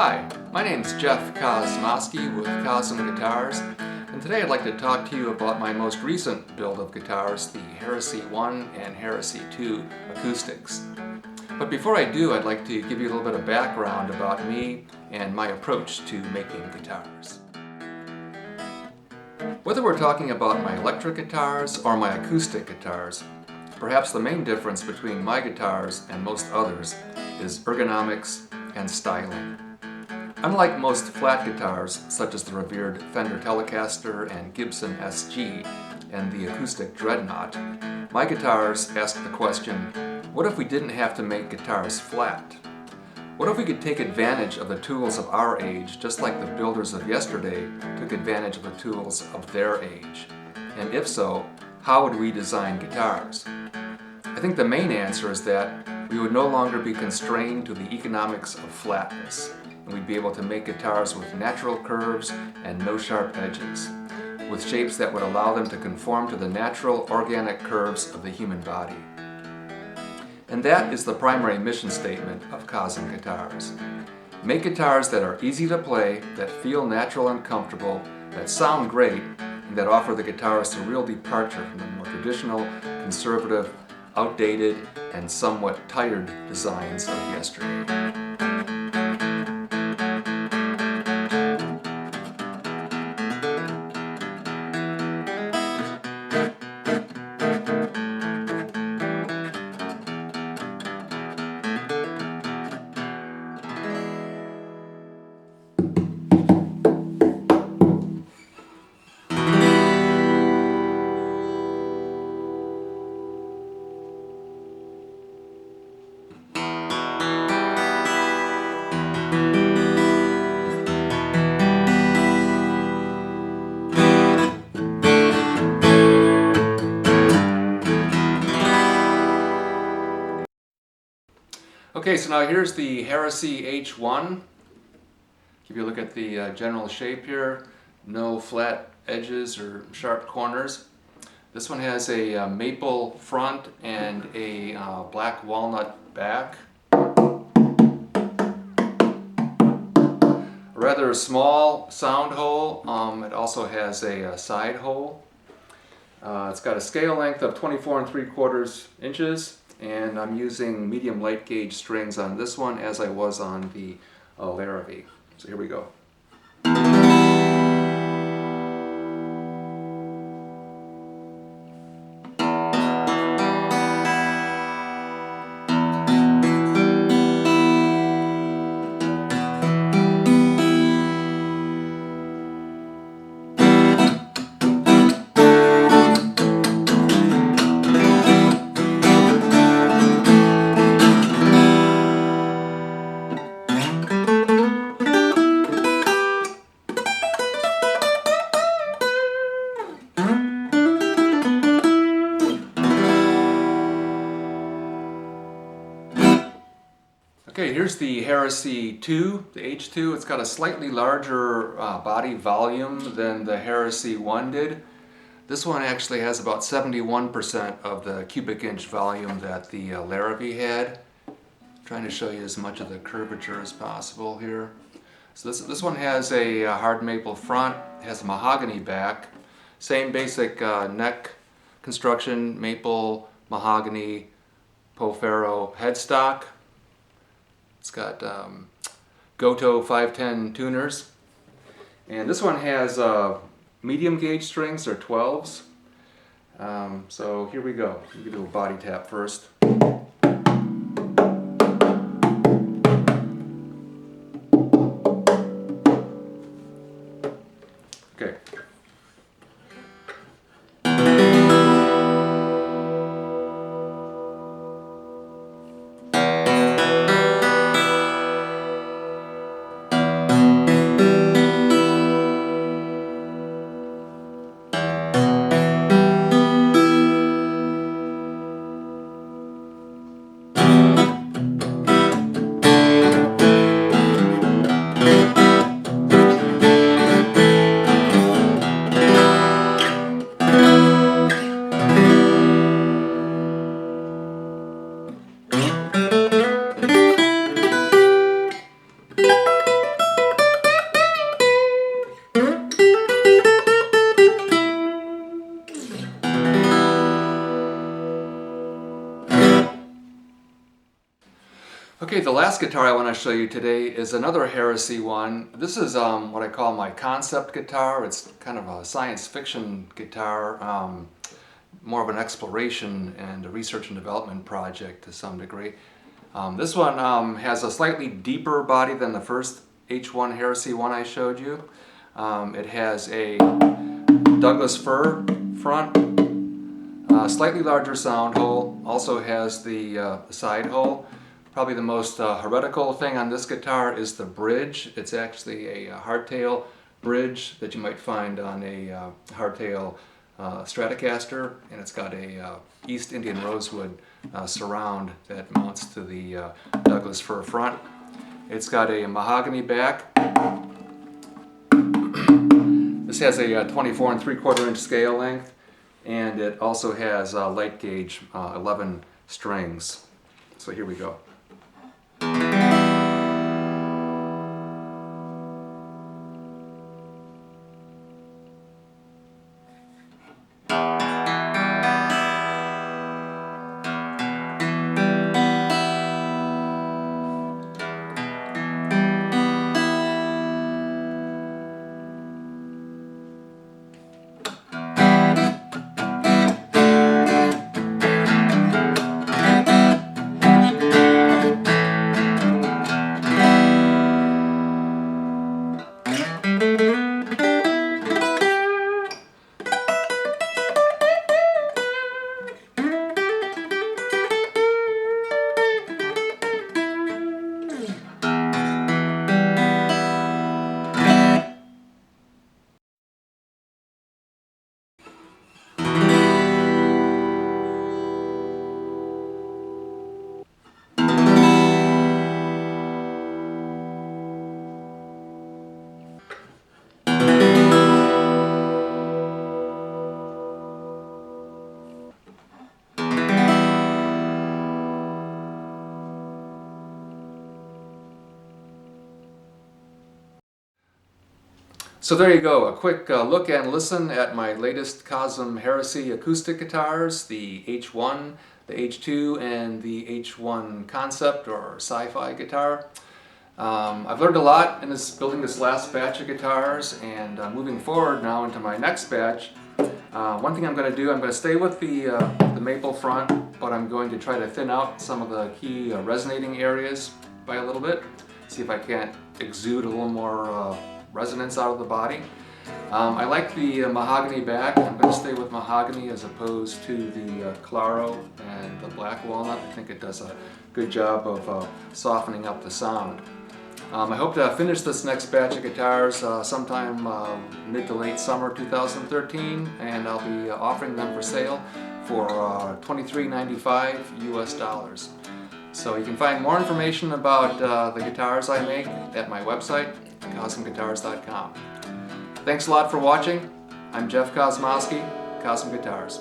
Hi, my name's Jeff KOZM with KOZM Guitars, and today I'd like to talk to you about my most recent build of guitars, the Heresy 1 and Heresy 2 acoustics. But before I do, I'd like to give you a little bit of background about me and my approach to making guitars. Whether we're talking about my electric guitars or my acoustic guitars, perhaps the main difference between my guitars and most others is ergonomics and styling. Unlike most flat guitars, such as the revered Fender Telecaster and Gibson SG and the acoustic Dreadnought, my guitars ask the question, what if we didn't have to make guitars flat? What if we could take advantage of the tools of our age, just like the builders of yesterday took advantage of the tools of their age? And if so, how would we design guitars? I think the main answer is that we would no longer be constrained to the economics of flatness, and we'd be able to make guitars with natural curves and no sharp edges, with shapes that would allow them to conform to the natural organic curves of the human body. And that is the primary mission statement of KOZM Guitars. Make guitars that are easy to play, that feel natural and comfortable, that sound great, and that offer the guitarist a real departure from the more traditional, conservative, outdated, and somewhat tired designs of yesterday. Okay, so now here's the Heresy H1. Give you a look at the general shape here. No flat edges or sharp corners. This one has a maple front and a black walnut back. A rather small sound hole. It also has a side hole. It's got a scale length of 24 3/4 inches. And I'm using medium light gauge strings on this one as I was on the Larrivee. So here we go. Okay, here's the Heresy 2, the H2. It's got a slightly larger body volume than the Heresy 1 did. This one actually has about 71% of the cubic inch volume that the Larrivee had. I'm trying to show you as much of the curvature as possible here. So this one has a hard maple front, has a mahogany back, same basic neck construction, maple, mahogany, Pofaro headstock. It's got Goto 510 tuners, and this one has medium gauge strings, they're 12s. So here we go. You can do a body tap first. Okay. Okay, the last guitar I want to show you today is another Heresy one. This is what I call my concept guitar. It's kind of a science fiction guitar, more of an exploration and a research and development project to some degree. This one has a slightly deeper body than the first H1 Heresy one I showed you. It has a Douglas fir front, slightly larger sound hole, also has the side hole. Probably the most heretical thing on this guitar is the bridge. It's actually a hardtail bridge that you might find on a hardtail Stratocaster, and it's got a East Indian rosewood surround that mounts to the Douglas fir front. It's got a mahogany back. This has a 24 3/4 inch scale length, and it also has light gauge 11 strings. So here we go. So there you go, a quick look and listen at my latest KOZM Heresy acoustic guitars, the H1, the H2, and the H1 Concept or Sci-Fi guitar. I've learned a lot in building this last batch of guitars, and moving forward now into my next batch. One thing I'm going to do, I'm going to stay with the maple front, but I'm going to try to thin out some of the key resonating areas by a little bit, see if I can't exude a little more resonance out of the body. I like the mahogany back. I'm going to stay with mahogany as opposed to the claro and the black walnut. I think it does a good job of softening up the sound. I hope to finish this next batch of guitars sometime mid to late summer 2013, and I'll be offering them for sale for $23.95 US. So you can find more information about the guitars I make at my website, KOZMGuitars.com. Thanks a lot for watching. I'm Jeff Kosmowski, KOZM Guitars.